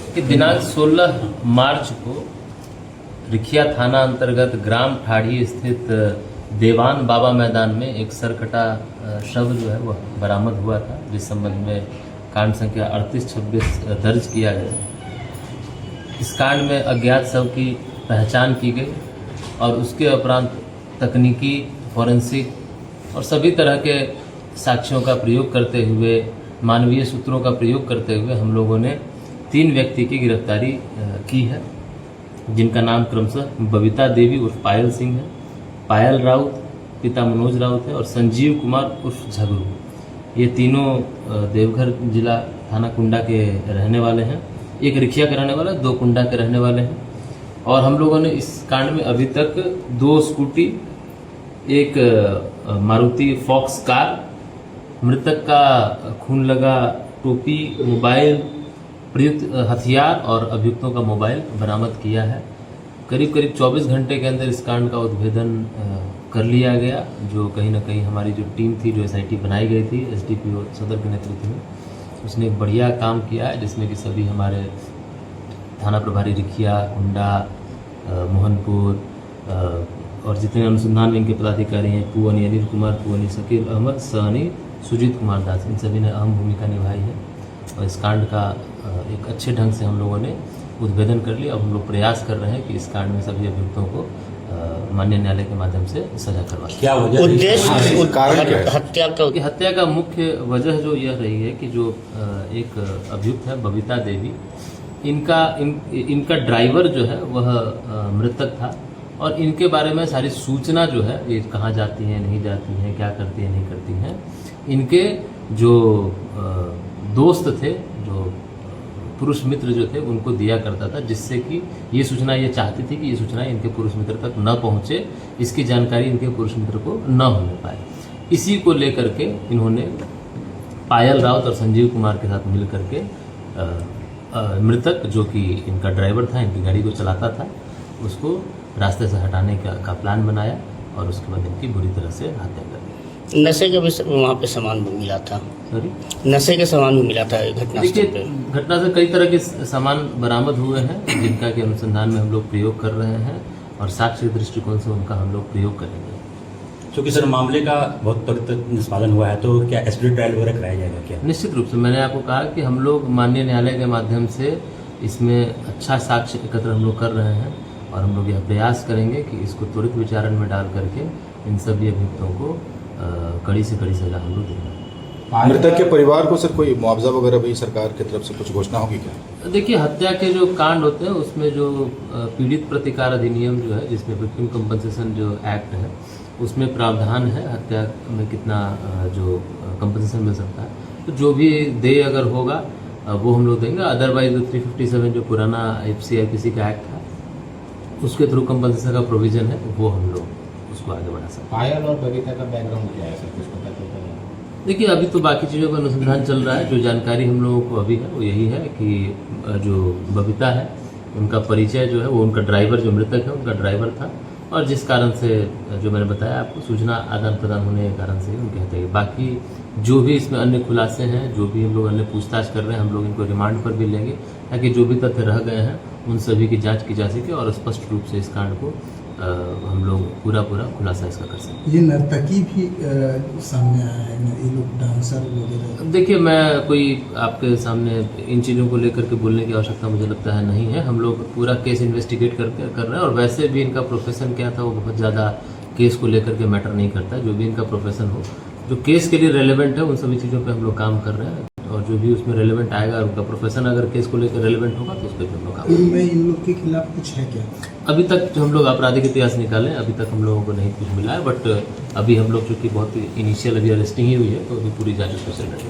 कि दिनांक 16 मार्च को रिखिया थाना अंतर्गत ग्राम ठाड़ी स्थित देवान बाबा मैदान में एक सरकटा शव जो है वह बरामद हुआ था, जिस संबंध में कांड संख्या 3826 दर्ज किया गया। इस कांड में अज्ञात शव की पहचान की गई और उसके उपरांत तकनीकी, फॉरेंसिक और सभी तरह के साक्ष्यों का प्रयोग करते हुए, मानवीय सूत्रों का प्रयोग करते हुए हम लोगों ने 3 व्यक्ति की गिरफ्तारी की है, जिनका नाम क्रमशः बबीता देवी उर्फ पायल सिंह है, पायल राउत पिता मनोज राउत है और संजीव कुमार उर्फ झगड़ू। ये तीनों देवघर जिला थाना कुंडा के रहने वाले हैं। एक रिखिया के रहने वाला, 2 कुंडा के रहने वाले हैं। और हम लोगों ने इस कांड में अभी तक 2 स्कूटी, एक मारुति फॉक्स कार, मृतक का खून लगा टोपी, मोबाइल, प्रयुक्त हथियार और अभियुक्तों का मोबाइल बरामद किया है। करीब 24 घंटे के अंदर इस कांड का उद्भेदन कर लिया गया, जो कहीं ना कहीं हमारी जो टीम थी, जो SIT बनाई गई थी SDPO सदर के नेतृत्व में, उसने एक बढ़िया काम किया है, जिसमें कि सभी हमारे थाना प्रभारी रिखिया, कुंडा, मोहनपुर और जितने अनुसंधान विंग के पदाधिकारी हैं, पुअनी अनिल कुमार, पुअनी शकील अहमद, सहनी सुजीत कुमार दास, इन सभी ने अहम भूमिका निभाई है और इस कांड का एक अच्छे ढंग से हम लोगों ने उद्भेदन कर लिया। अब हम लोग प्रयास कर रहे हैं कि इस कांड में सभी अभियुक्तों को माननीय न्यायालय के माध्यम से सजा करवाएं। क्या वजह हत्या का मुख्य वजह जो यह रही है कि जो एक अभियुक्त है बबीता देवी, इनका ड्राइवर जो है वह मृतक था और इनके बारे में सारी सूचना जो है, ये कहाँ जाती हैं, नहीं जाती हैं, क्या करती हैं, नहीं करती हैं, इनके जो दोस्त थे, जो पुरुष मित्र जो थे, उनको दिया करता था, जिससे कि ये सूचना ये चाहती थी कि ये सूचना इनके पुरुष मित्र तक न पहुंचे, इसकी जानकारी इनके पुरुष मित्र को न होने पाए। इसी को लेकर के इन्होंने पायल राउत और संजीव कुमार के साथ मिल करके मृतक, जो कि इनका ड्राइवर था, इनकी गाड़ी को चलाता था, उसको रास्ते से हटाने का प्लान बनाया और उसके बाद इनकी बुरी तरह से हत्या कर दी। नशे का भी वहाँ पे सामान भी मिला था। सॉरी, नशे के सामान भी मिला था घटना स्थल पे। घटना से कई तरह के सामान बरामद हुए हैं, जिनका के अनुसंधान में हम लोग प्रयोग कर रहे हैं और साक्ष्य दृष्टिकोण से उनका हम लोग प्रयोग करेंगे। क्योंकि सर मामले का बहुत त्वरित निष्पादन हुआ है, तो क्या स्पीड ट्रायल वगैरह कराया जाएगा क्या? निश्चित रूप से मैंने आपको कहा कि हम लोग माननीय न्यायालय के माध्यम से इसमें अच्छा साक्ष्य एकत्र हम लोग कर रहे हैं और हम लोग यह प्रयास करेंगे कि इसको त्वरित विचारण में डाल करके इन सभी अभियुक्तों को कड़ी से कड़ी सजा हम लोग देंगे। मृतक के परिवार को सर कोई मुआवजा वगैरह भी सरकार की तरफ से कुछ घोषणा होगी क्या? देखिए, हत्या के जो कांड होते हैं उसमें जो पीड़ित प्रतिकार अधिनियम जो है, जिसमें विक्टिम कंपनसेशन जो एक्ट है, उसमें प्रावधान है हत्या में कितना जो कंपनसेशन मिल सकता है। तो जो भी दे अगर होगा वो हम लोग देंगे। अदरवाइज 357 जो पुराना FCIPC का एक्ट था, उसके थ्रू कंपनसेशन का प्रोविजन है, वो हम लोग उसको आगे बढ़ा सकते हैं। पायल और बबीता का बैकग्राउंड क्या है सर, कुछ पता चलता है? देखिए, अभी तो बाकी चीज़ों का अनुसंधान चल रहा है। जो जानकारी हम लोगों को अभी है वो यही है कि जो बबीता है, उनका परिचय जो है वो उनका ड्राइवर, जो मृतक है उनका ड्राइवर था और जिस कारण से जो मैंने बताया आपको, सूचना आदान प्रदान होने के कारण से उनके हत्या। बाकी जो भी इसमें अन्य खुलासे हैं, जो भी हम लोग अन्य पूछताछ कर रहे हैं, हम लोग इनको रिमांड पर भी लेंगे ताकि जो भी तथ्य रह गए हैं उन सभी की जांच की जा सके और स्पष्ट रूप से इस कांड को हम लोग पूरा खुलासा इसका कर सकें। ये नर्तकी भी सामने आया है, ये लोग डांसर वगैरह। देखिए, मैं कोई आपके सामने इन चीज़ों को लेकर के बोलने की आवश्यकता मुझे लगता है नहीं है। हम लोग पूरा केस इन्वेस्टिगेट कर रहे हैं और वैसे भी इनका प्रोफेशन क्या था वो बहुत ज़्यादा केस को लेकर के मैटर नहीं करता। जो भी इनका प्रोफेशन हो, जो केस के लिए रेलेवेंट है, उन सभी चीज़ों पे हम लोग काम कर रहे हैं और जो भी उसमें रेलेवेंट आएगा, उनका प्रोफेशन अगर केस को लेकर रेलेवेंट होगा तो उस पर भी हम लोग काम करेंगे। इन लोग के खिलाफ कुछ है क्या? अभी तक जो हम लोग आपराधिक इतिहास निकालें, अभी तक हम लोगों को नहीं कुछ मिला है, बट अभी हम लोग चूँकि बहुत इनिशियल अभी अरेस्टिंग ही हुई है, तो अभी पूरी जांच उसमें चल रही है।